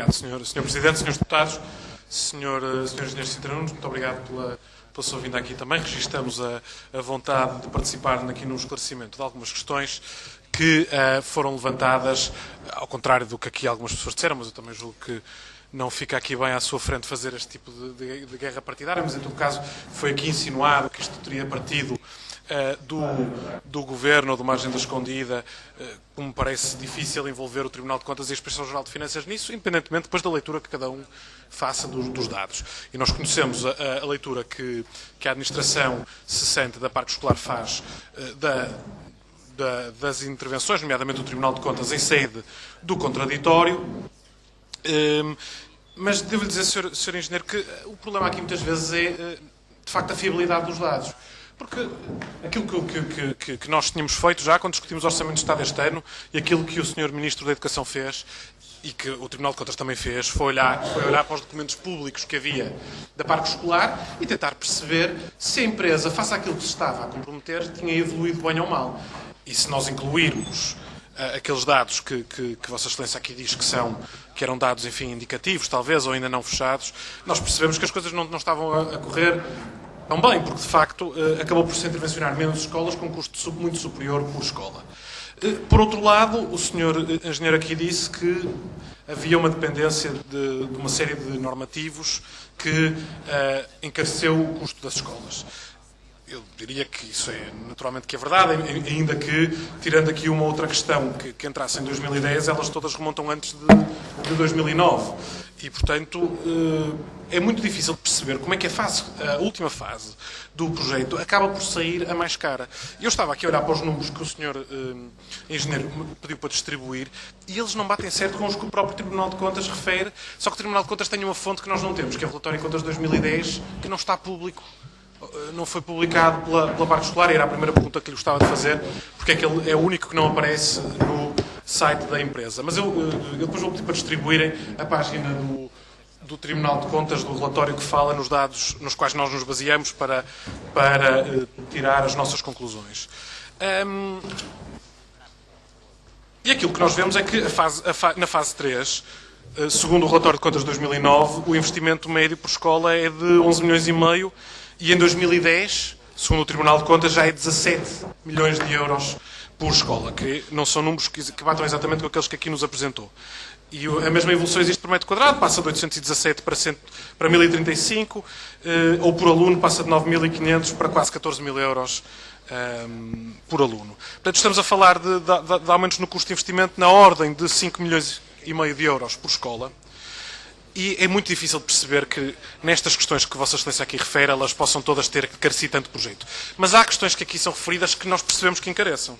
Obrigado, Sr. Presidente, Srs. Deputados, Srs. Engenheiros Cintranunos, muito obrigado pela sua vinda aqui também. Registramos a vontade de participar aqui no esclarecimento de algumas questões que foram levantadas, ao contrário do que aqui algumas pessoas disseram, mas eu também julgo que não fica aqui bem à sua frente fazer este tipo de guerra partidária, mas em todo caso foi aqui insinuado que isto teria partido do Governo ou de uma agenda escondida, como me parece difícil envolver o Tribunal de Contas e a Inspeção-Geral de Finanças nisso, independentemente depois da leitura que cada um faça dos dados. E nós conhecemos a leitura que a Administração cessante da Parque Escolar faz das intervenções, nomeadamente do Tribunal de Contas, em sede do contraditório. Mas devo-lhe dizer, Sr. Engenheiro, que o problema aqui muitas vezes é, de facto, a fiabilidade dos dados. Porque aquilo que nós tínhamos feito já quando discutimos o Orçamento de Estado este ano e aquilo que o Sr. Ministro da Educação fez e que o Tribunal de Contas também fez, foi olhar para os documentos públicos que havia da Parque Escolar e tentar perceber se a empresa, face àquilo que se estava a comprometer, tinha evoluído bem ou mal. E se nós incluirmos aqueles dados que Vossa Excelência aqui diz que eram dados, enfim, indicativos, talvez, ou ainda não fechados, nós percebemos que as coisas não estavam a correr tão bem, porque de facto acabou por se intervencionar menos escolas com um custo muito superior por escola. Por outro lado, o Sr. Engenheiro aqui disse que havia uma dependência de uma série de normativos que encareceu o custo das escolas. Eu diria que isso é naturalmente que é verdade, ainda que, tirando aqui uma outra questão que entrasse em 2010, elas todas remontam antes de 2009. E, portanto, é muito difícil de perceber como é que a última fase do projeto acaba por sair a mais cara. Eu estava aqui a olhar para os números que o Sr. Engenheiro me pediu para distribuir e eles não batem certo com os que o próprio Tribunal de Contas refere, só que o Tribunal de Contas tem uma fonte que nós não temos, que é o Relatório de Contas de 2010, que não está público. Não foi publicado pela Parque Escolar, e era a primeira pergunta que lhe gostava de fazer, porque é que ele é o único que não aparece no site da empresa. Mas eu depois vou pedir para distribuírem a página do Tribunal de Contas, do relatório que fala nos dados nos quais nós nos baseamos para tirar as nossas conclusões. E aquilo que nós vemos é que na fase 3, segundo o relatório de contas de 2009, o investimento médio por escola é de 11 milhões e meio, e em 2010, segundo o Tribunal de Contas, já é 17 milhões de euros por escola, que não são números que batam exatamente com aqueles que aqui nos apresentou. E a mesma evolução existe por metro quadrado, passa de 817 para 1035, ou por aluno passa de 9.500 para quase 14 mil euros por aluno. Portanto, estamos a falar de aumentos no custo de investimento na ordem de 5 milhões e meio de euros por escola. E é muito difícil de perceber que, nestas questões que Vossa Excelência aqui refere, elas possam todas ter carecido tanto projeto. Mas há questões que aqui são referidas que nós percebemos que encareçam.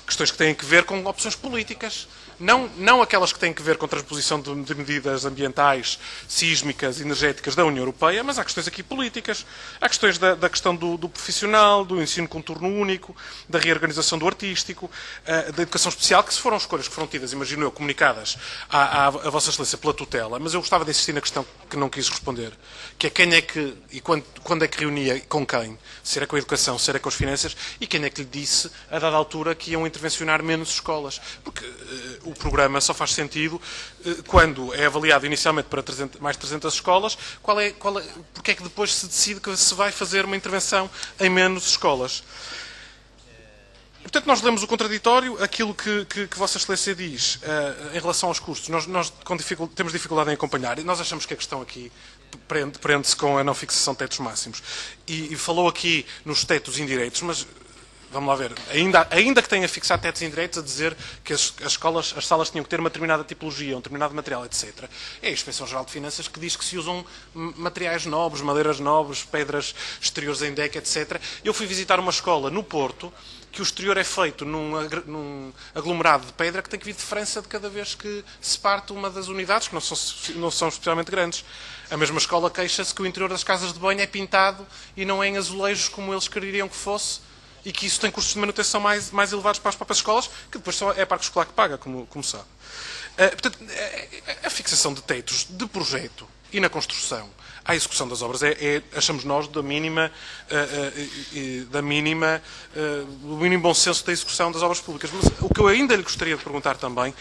Questões que têm que ver com opções políticas. Não aquelas que têm que ver com a transposição de medidas ambientais, sísmicas, energéticas da União Europeia, mas há questões aqui políticas. Há questões da questão do profissional, do ensino com turno único, da reorganização do artístico, da educação especial, que se foram escolhas que foram tidas, imagino eu, comunicadas à Vossa Excelência pela tutela, mas eu gostava de insistir na questão que não quis responder, que é quem é que, e quando é que reunia, com quem? Se era com a educação, se era com as finanças, e quem é que lhe disse, a dada altura, que iam intervencionar menos escolas. Porque o programa só faz sentido quando é avaliado inicialmente para mais 300 escolas, porque é que depois se decide que se vai fazer uma intervenção em menos escolas. Portanto, nós lemos o contraditório, aquilo que Vossa Excelência diz em relação aos custos. Nós temos dificuldade em acompanhar, e nós achamos que a questão aqui prende-se com a não fixação de tetos máximos. E falou aqui nos tetos indiretos, mas vamos lá ver, ainda que tenha fixado tetos indiretos a dizer que as salas tinham que ter uma determinada tipologia, um determinado material, etc. É a Inspeção-Geral de Finanças que diz que se usam materiais nobres, madeiras nobres, pedras exteriores em deck, etc. Eu fui visitar uma escola no Porto, que o exterior é feito num aglomerado de pedra que tem que vir de França de cada vez que se parte uma das unidades, que não são especialmente grandes. A mesma escola queixa-se que o interior das casas de banho é pintado e não é em azulejos como eles queriam que fosse, e que isso tem custos de manutenção mais elevados para as próprias escolas, que depois só é a Parque Escolar que paga, como sabe. Portanto, a fixação de tetos de projeto e na construção à execução das obras. Achamos nós, do mínimo bom senso da execução das obras públicas. Mas o que eu ainda lhe gostaria de perguntar também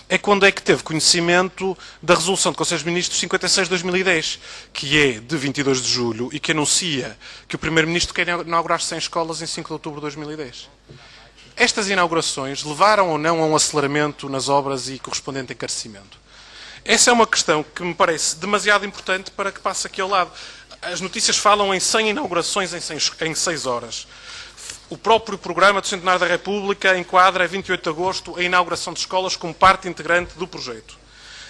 é quando é que teve conhecimento da resolução do Conselho dos Ministros 56/2010, que é de 22 de julho e que anuncia que o Primeiro-Ministro quer inaugurar 100 escolas em 5 de outubro de 2010. Estas inaugurações levaram ou não a um aceleramento nas obras e correspondente encarecimento? Essa é uma questão que me parece demasiado importante para que passe aqui ao lado. As notícias falam em 100 inaugurações em 6 horas. O próprio programa do Centenário da República enquadra, a 28 de agosto, a inauguração de escolas como parte integrante do projeto.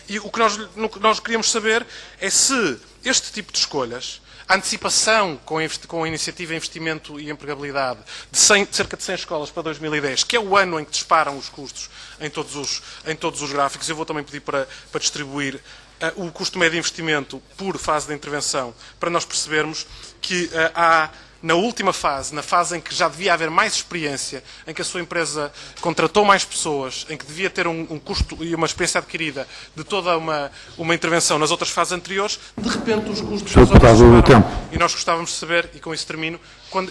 E o que nós queríamos saber é se este tipo de escolhas, a antecipação com a iniciativa Investimento e Empregabilidade de cerca de 100 escolas para 2010, que é o ano em que disparam os custos em todos os gráficos. Eu vou também pedir para distribuir o custo médio de investimento por fase de intervenção, para nós percebermos que há, na última fase, na fase em que já devia haver mais experiência, em que a sua empresa contratou mais pessoas, em que devia ter um custo e uma experiência adquirida de toda uma intervenção nas outras fases anteriores, de repente os custos das obras dispararam. E nós gostávamos de saber, e com isso termino,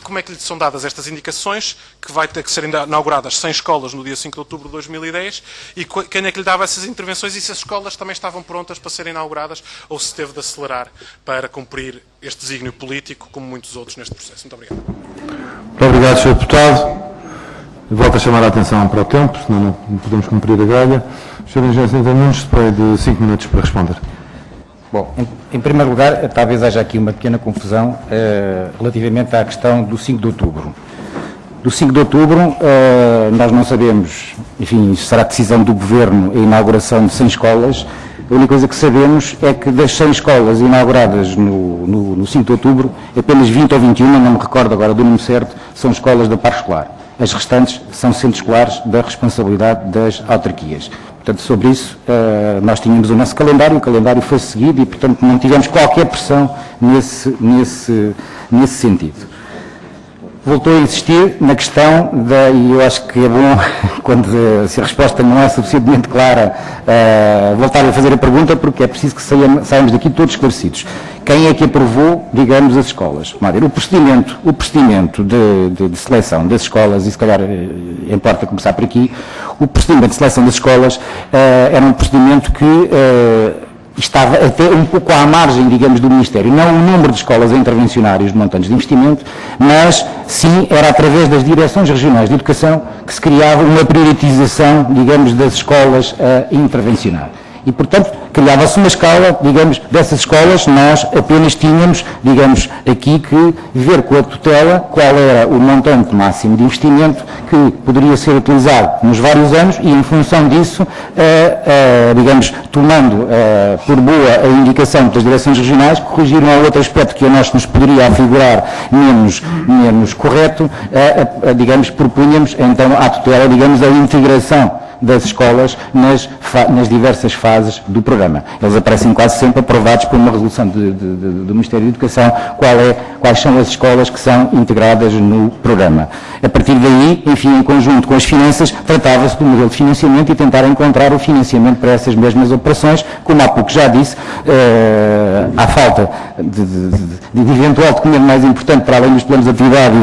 como é que lhe são dadas estas indicações, que vai ter que ser inauguradas 100 escolas no dia 5 de outubro de 2010, e quem é que lhe dava essas intervenções e se as escolas também estavam prontas para serem inauguradas ou se teve de acelerar para cumprir este desígnio político, como muitos outros neste processo. Muito obrigado. Muito obrigado, Sr. Deputado. Volto a chamar a atenção para o tempo, senão não podemos cumprir a grelha. Sr. Engenheiro Santana Nunes dispõe de 5 minutos para responder. Bom, em primeiro lugar, talvez haja aqui uma pequena confusão relativamente à questão do 5 de outubro. Do 5 de outubro, nós não sabemos, enfim, será decisão do Governo a inauguração de 100 escolas. A única coisa que sabemos é que das 100 escolas inauguradas no 5 de outubro, apenas 20 ou 21, não me recordo agora do número certo, são escolas da parte escolar. As restantes são centros escolares da responsabilidade das autarquias. Portanto, sobre isso, nós tínhamos o nosso calendário, o calendário foi seguido e, portanto, não tivemos qualquer pressão nesse sentido. Voltou a insistir na questão e eu acho que é bom, se a resposta não é suficientemente clara, voltar a fazer a pergunta, porque é preciso que saiamos daqui todos esclarecidos. Quem é que aprovou, digamos, as escolas? O procedimento de seleção das escolas, e se calhar importa começar por aqui, o procedimento de seleção das escolas era um procedimento que estava até um pouco à margem, digamos, do Ministério. Não o número de escolas a intervencionar e os montantes de investimento, mas sim era através das direções regionais de educação que se criava uma priorização, digamos, das escolas a intervencionar. E, portanto, criava-se uma escala, digamos, dessas escolas, nós apenas tínhamos, digamos, aqui que ver com a tutela qual era o montante máximo de investimento que poderia ser utilizado nos vários anos e, em função disso, digamos, tomando por boa a indicação das direções regionais, corrigiram a outro aspecto que a nós nos poderia afigurar menos correto, digamos, propunhamos, então, à tutela, digamos, a integração das escolas nas diversas fases do programa. Eles aparecem quase sempre aprovados por uma resolução do Ministério da Educação, quais são as escolas que são integradas no programa. A partir daí, enfim, em conjunto com as finanças, tratava-se do modelo de financiamento e tentar encontrar o financiamento para essas mesmas operações, como há pouco já disse, à falta de eventual documento mais importante, para além dos planos de atividade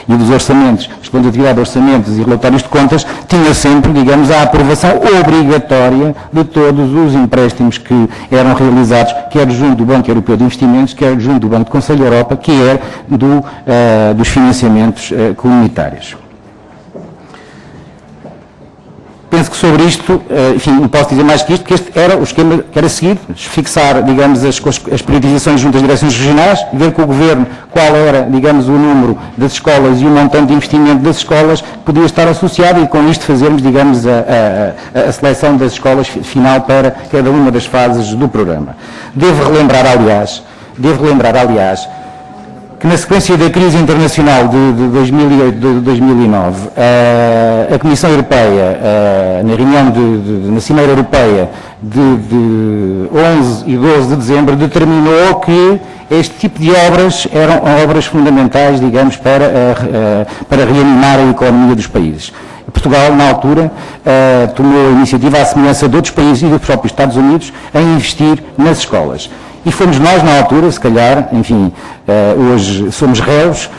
e dos orçamentos, os planos de atividade, orçamentos e relatórios de contas, tinha sempre, digamos, a aprovação obrigatória de todos os empréstimos que eram realizados, quer junto do Banco Europeu de Investimentos, quer junto do Banco do Conselho da Europa, quer dos financiamentos comunitários. Penso que sobre isto, enfim, não posso dizer mais que isto, que este era o esquema que era seguido, fixar, digamos, as priorizações junto às direções regionais, ver com o Governo qual era, digamos, o número das escolas e o montante de investimento das escolas que podia estar associado e com isto fazermos, digamos, a seleção das escolas final para cada uma das fases do programa. Devo relembrar, aliás, que na sequência da crise internacional de 2008 de 2009, a Comissão Europeia, na reunião na Cimeira Europeia de 11 e 12 de dezembro, determinou que este tipo de obras eram obras fundamentais, digamos, para reanimar a economia dos países. Portugal, na altura, tomou a iniciativa, à semelhança de outros países e dos próprios Estados Unidos, em investir nas escolas. E fomos nós, na altura, se calhar, enfim, hoje somos réus,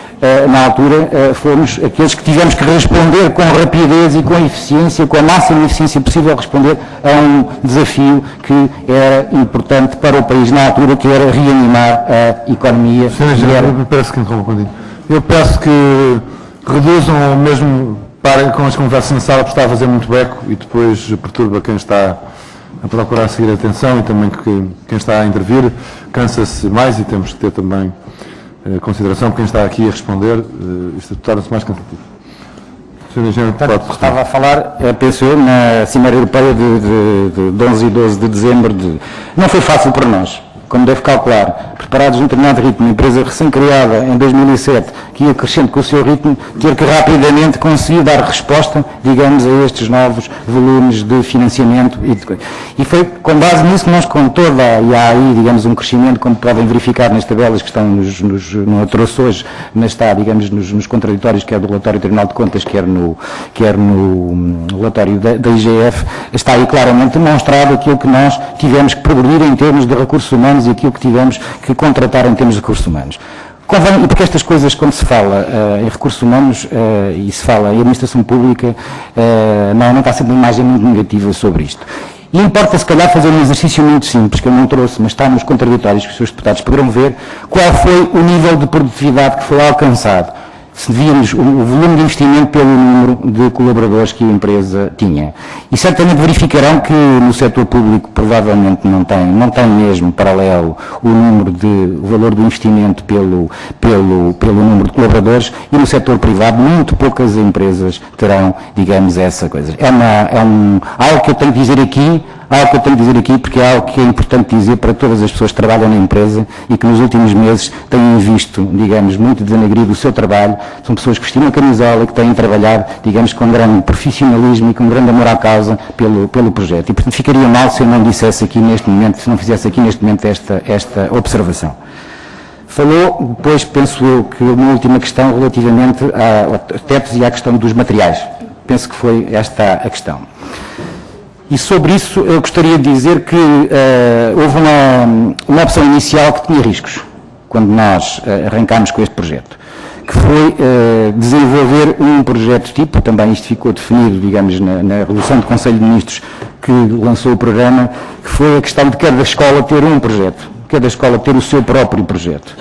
na altura fomos aqueles que tivemos que responder com rapidez e com eficiência, com a máxima eficiência possível, responder a um desafio que era importante para o país na altura, que era reanimar a economia. Sr. Engenheiro, parece que interrompo um bocadinho. Eu peço que reduzam ou mesmo parem com as conversas na sala, porque está a fazer muito eco e depois perturba quem está a procurar seguir a atenção e também quem está a intervir cansa-se mais e temos que ter também consideração por quem está aqui a responder, isto torna-se mais cansativo. Sr. Engenheiro, pode responder. Estava a falar, penso eu, na Cimeira Europeia de 11 e 12 de dezembro. Não foi fácil para nós, como deve calcular, preparados num determinado ritmo, uma empresa recém-criada em 2007, que ia crescendo com o seu ritmo, ter que rapidamente conseguir dar resposta, digamos, a estes novos volumes de financiamento. E foi com base nisso que nós, com toda, e há aí, digamos, um crescimento, como podem verificar nas tabelas que estão não trouxe hoje, mas está, digamos, nos contraditórios, quer do relatório do Tribunal de Contas, quer no relatório da IGF, está aí claramente demonstrado aquilo que nós tivemos que progredir em termos de recursos humanos e aquilo que tivemos que contratar em termos de recursos humanos. Convém, e porque estas coisas, quando se fala em recursos humanos e se fala em administração pública, não está sempre uma imagem muito negativa sobre isto. E importa, se calhar, fazer um exercício muito simples, que eu não trouxe, mas está nos contraditórios que os seus deputados poderão ver, qual foi o nível de produtividade que foi alcançado. Se víamos o volume de investimento pelo número de colaboradores que a empresa tinha. E certamente verificarão que no setor público provavelmente não tem mesmo paralelo o valor do investimento pelo número de colaboradores, e no setor privado muito poucas empresas terão, digamos, essa coisa. Algo que eu tenho que dizer aqui, porque é algo que é importante dizer para todas as pessoas que trabalham na empresa e que nos últimos meses têm visto, digamos, muito desanegrido o seu trabalho. São pessoas que vestiram a camisola e que têm trabalhado, digamos, com grande profissionalismo e com grande amor à causa pelo projeto. E, portanto, ficaria mal se eu não dissesse aqui neste momento, se não fizesse aqui neste momento esta observação. Falou, depois, penso eu, que uma última questão relativamente aos tetos e à questão dos materiais. Penso que foi esta a questão. E sobre isso eu gostaria de dizer que houve uma opção inicial que tinha riscos, quando nós arrancámos com este projeto, que foi desenvolver um projeto tipo, também isto ficou definido, digamos, na resolução do Conselho de Ministros que lançou o programa, que foi a questão de cada escola ter um projeto, cada escola ter o seu próprio projeto.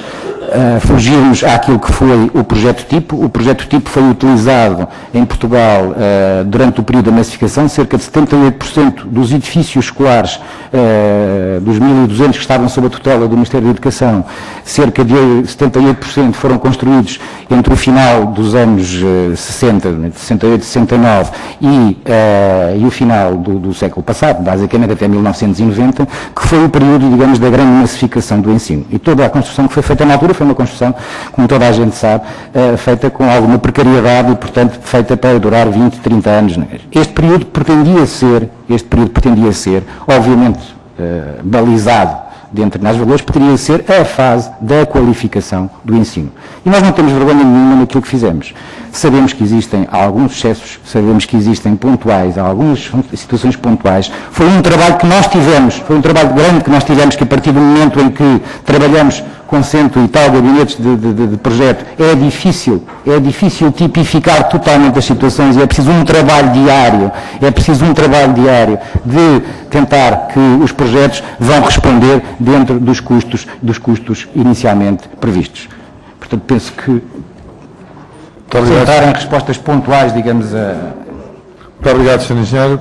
Fugirmos àquilo que foi o projeto tipo. O projeto tipo foi utilizado em Portugal durante o período da massificação. Cerca de 78% dos edifícios escolares, dos 1.200 que estavam sob a tutela do Ministério da Educação, cerca de 78% foram construídos entre o final dos anos 60, 68, 69 e o final do século passado, basicamente até 1990, que foi o período, digamos, da grande massificação do ensino. E toda a construção que foi feita na altura foi uma construção, como toda a gente sabe, feita com alguma precariedade e, portanto, feita para durar 20, 30 anos. Este período pretendia ser, obviamente, balizado de determinados valores, poderia ser a fase da qualificação do ensino. E nós não temos vergonha nenhuma naquilo que fizemos. Sabemos que existem alguns excessos, sabemos que existem algumas situações pontuais. Foi um trabalho que nós tivemos, foi um trabalho grande que nós tivemos, que a partir do momento em que trabalhamos com 100 e tal gabinetes de projeto, é difícil tipificar totalmente as situações, e é preciso um trabalho diário, de tentar que os projetos vão responder dentro dos custos inicialmente previstos. Portanto, penso que tentarem respostas pontuais, digamos, Muito obrigado, Sr. Engenheiro.